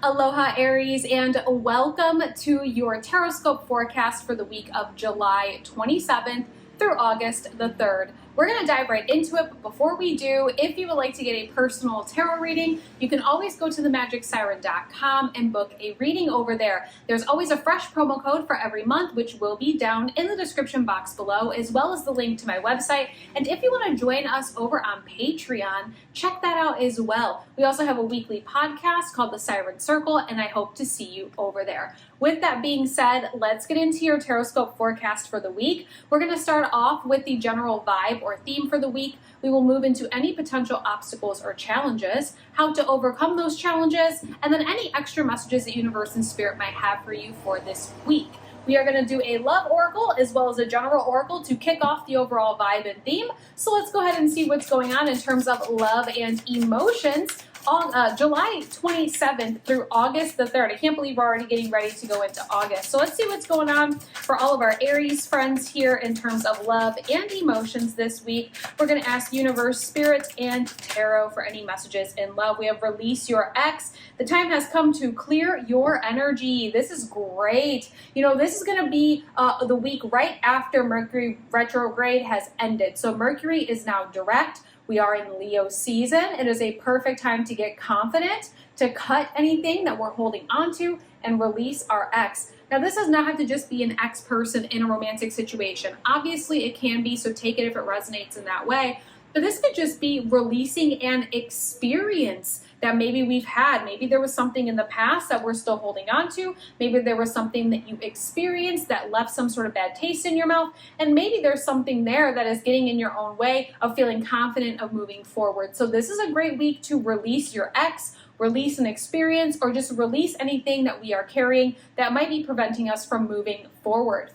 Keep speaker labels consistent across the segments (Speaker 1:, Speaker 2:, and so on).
Speaker 1: Aloha Aries, and welcome to your Taroscope forecast for the week of July 27th through August the 3rd. We're going to dive right into it, but before we do, if you would like to get a personal tarot reading, you can always go to themagicsiren.com and book a reading over there. There's always a fresh promo code for every month, which will be down in the description box below, as well as the link to my website. And if you want to join us over on Patreon, check that out as well. We also have a weekly podcast called The Siren Circle, and I hope to see you over there. With that being said, let's get into your Taroscope forecast for the week. We're going to start off with the general vibe or theme for the week. We will move into any potential obstacles or challenges, how to overcome those challenges, and then any extra messages that Universe and Spirit might have for you for this week. We are going to do a love oracle as well as a general oracle to kick off the overall vibe and theme. So let's go ahead and see what's going on in terms of love and emotions on July 27th through August the 3rd. I can't believe we're already getting ready to go into August. So let's see what's going on for all of our Aries friends here in terms of love and emotions this week. We're going to ask Universe, Spirit, and Tarot for any messages in love. We have release your ex. The time has come to clear your energy. This is great. You know, this is going to be the week right after Mercury retrograde has ended. So Mercury is now direct. We are in Leo season. It is a perfect time to get confident, to cut anything that we're holding onto, and release our ex. Now, this does not have to just be an ex person in a romantic situation. Obviously, it can be, so take it if it resonates in that way. But this could just be releasing an experience that maybe we've had. Maybe there was something in the past that we're still holding on to. Maybe there was something that you experienced that left some sort of bad taste in your mouth. And maybe there's something there that is getting in your own way of feeling confident of moving forward. So this is a great week to release your ex, release an experience, or just release anything that we are carrying that might be preventing us from moving forward.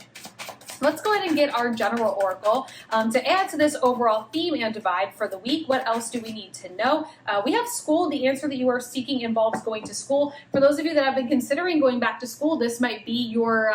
Speaker 1: Let's go ahead and get our general oracle to add to this overall theme and vibe for the week. What else do we need to know? We have school. The answer that you are seeking involves going to school. For those of you that have been considering going back to school, this might be your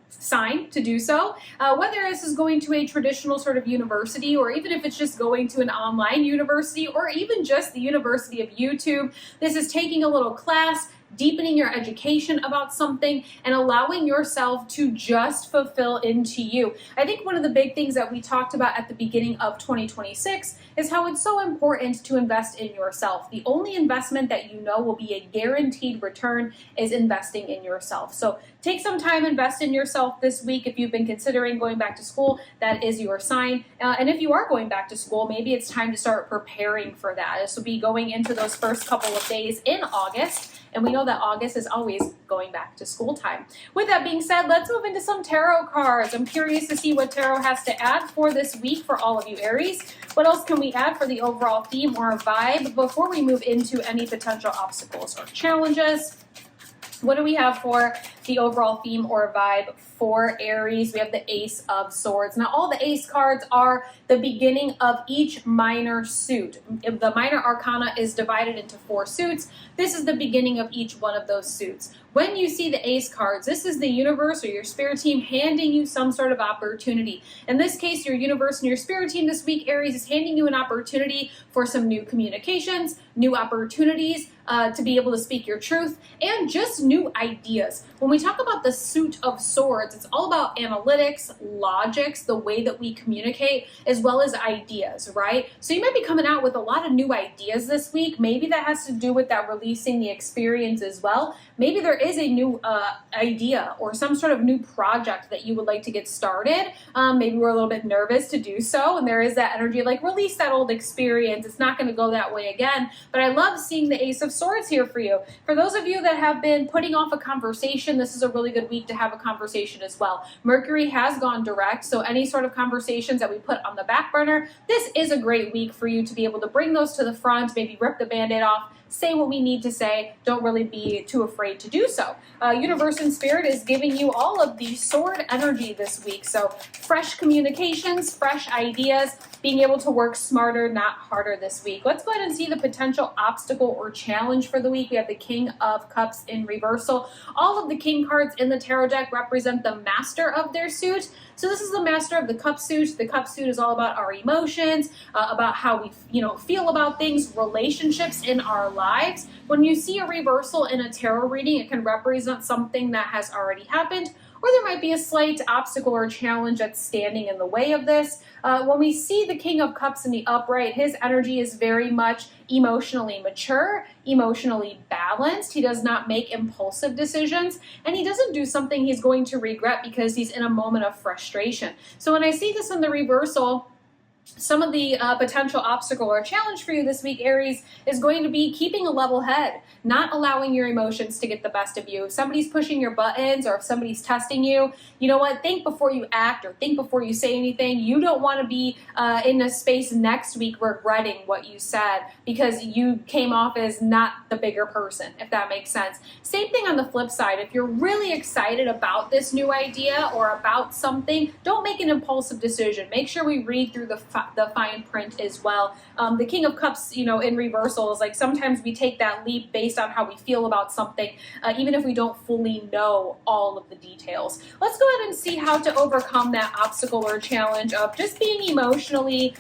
Speaker 1: sign to do so. Whether this is going to a traditional sort of university, or even if it's just going to an online university, or even just the University of YouTube, this is taking a little class, deepening your education about something, and allowing yourself to just fulfill into you. I think one of the big things that we talked about at the beginning of 2026 is how it's so important to invest in yourself. The only investment that you know will be a guaranteed return is investing in yourself. So take some time, invest in yourself this week. If you've been considering going back to school, that is your sign. And if you are going back to school, maybe it's time to start preparing for that. This will be going into those first couple of days in August. And we know that August is always going back to school time. With that being said, let's move into some tarot cards. I'm curious to see what tarot has to add for this week for all of you Aries. What else can we add for the overall theme or vibe before we move into any potential obstacles or challenges? What do we have for the overall theme or vibe for Aries? We have the Ace of Swords. Now, all the Ace cards are the beginning of each minor suit. If the minor arcana is divided into 4 suits, this is the beginning of each one of those suits. When you see the Ace cards, this is the universe or your spirit team handing you some sort of opportunity. In this case, your universe and your spirit team this week, Aries, is handing you an opportunity for some new communications, new opportunities to be able to speak your truth, and just new ideas. When we talk about the suit of swords, it's all about analytics, logics, the way that we communicate, as well as ideas, right? So you might be coming out with a lot of new ideas this week. Maybe that has to do with that releasing the experience as well. Maybe there is a new idea or some sort of new project that you would like to get started. Maybe we're a little bit nervous to do so, and there is that energy like release that old experience. It's not going to go that way again. But I love seeing the Ace of Swords here for you. For those of you that have been putting off a conversation, this is a really good week to have a conversation as well. Mercury has gone direct, so any sort of conversations that we put on the back burner, this is a great week for you to be able to bring those to the front, maybe rip the Band-Aid off, say what we need to say. Don't really be too afraid to do so. Universe and Spirit is giving you all of the sword energy this week. So fresh communications, fresh ideas, being able to work smarter, not harder this week. Let's go ahead and see the potential obstacle or challenge for the week. We have the King of Cups in reversal. All of the King cards in the tarot deck represent the master of their suit. So this is the master of the cup suit. The cup suit is all about our emotions, about how we feel about things, relationships in our lives. When you see a reversal in a tarot reading, it can represent something that has already happened, or there might be a slight obstacle or challenge that's standing in the way of this. When we see the King of Cups in the upright, his energy is very much emotionally mature, emotionally balanced. He does not make impulsive decisions, and he doesn't do something he's going to regret because he's in a moment of frustration. So when I see this in the reversal, some of the potential obstacle or challenge for you this week, Aries, is going to be keeping a level head, not allowing your emotions to get the best of you. If somebody's pushing your buttons or if somebody's testing you, you know what? Think before you act or think before you say anything. You don't want to be in a space next week regretting what you said because you came off as not the bigger person, if that makes sense. Same thing on the flip side. If you're really excited about this new idea or about something, don't make an impulsive decision. Make sure we read through the fine print as well. The King of Cups, in reversal is like sometimes we take that leap based on how we feel about something, even if we don't fully know all of the details. Let's go ahead and see how to overcome that obstacle or challenge of just being emotionally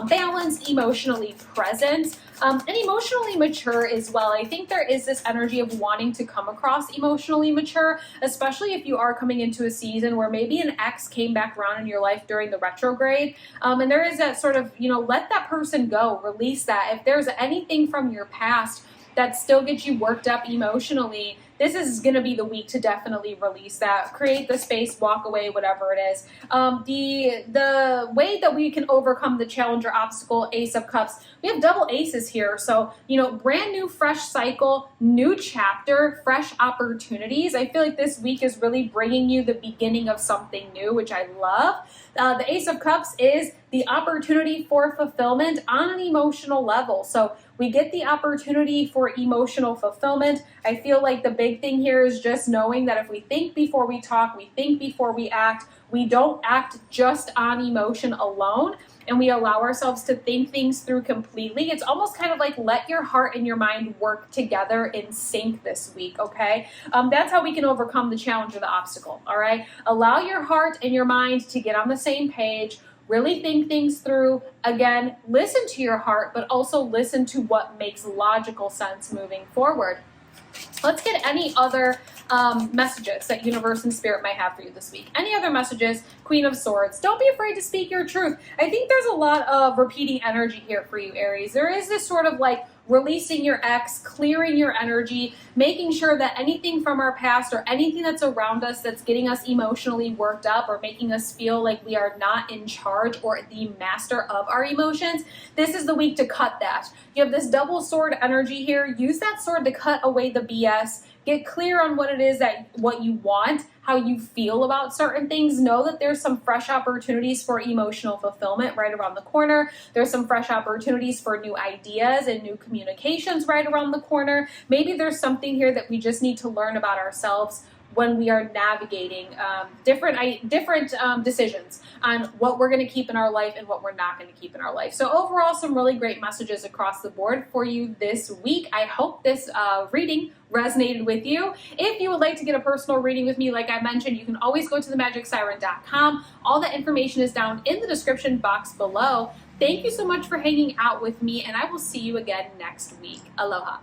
Speaker 1: balanced, emotionally present, and emotionally mature as well. I think there is this energy of wanting to come across emotionally mature, especially if you are coming into a season where maybe an ex came back around in your life during the retrograde. And there is that sort of, let that person go, release that. If there's anything from your past that still gets you worked up emotionally, this is going to be the week to definitely release that. Create the space, walk away, whatever it is. The way that we can overcome the challenge or obstacle, Ace of Cups, we have double aces here. So, brand new, fresh cycle, new chapter, fresh opportunities. I feel like this week is really bringing you the beginning of something new, which I love. The Ace of Cups is the opportunity for fulfillment on an emotional level. So we get the opportunity for emotional fulfillment. I feel like the big thing here is just knowing that if we think before we talk, we think before we act, we don't act just on emotion alone, and we allow ourselves to think things through completely. It's almost kind of like let your heart and your mind work together in sync this week, okay? That's how we can overcome the challenge or the obstacle, all right? Allow your heart and your mind to get on the same page. Really think things through. Again, listen to your heart, but also listen to what makes logical sense moving forward. Let's get any other messages that universe and spirit might have for you this week. Any other messages? Queen of Swords. Don't be afraid to speak your truth. I think there's a lot of repeating energy here for you, Aries. There is this sort of like releasing your ex, clearing your energy, making sure that anything from our past or anything that's around us that's getting us emotionally worked up or making us feel like we are not in charge or the master of our emotions, this is the week to cut that. You have this double sword energy here. Use that sword to cut away the BS. Get clear on what it is what you want, how you feel about certain things. Know that there's some fresh opportunities for emotional fulfillment right around the corner. There's some fresh opportunities for new ideas and new communications right around the corner. Maybe there's something here that we just need to learn about ourselves when we are navigating different decisions on what we're going to keep in our life and what we're not going to keep in our life. So overall, some really great messages across the board for you this week. I hope this reading resonated with you. If you would like to get a personal reading with me, like I mentioned, you can always go to themagicsiren.com. All that information is down in the description box below. Thank you so much for hanging out with me, and I will see you again next week. Aloha.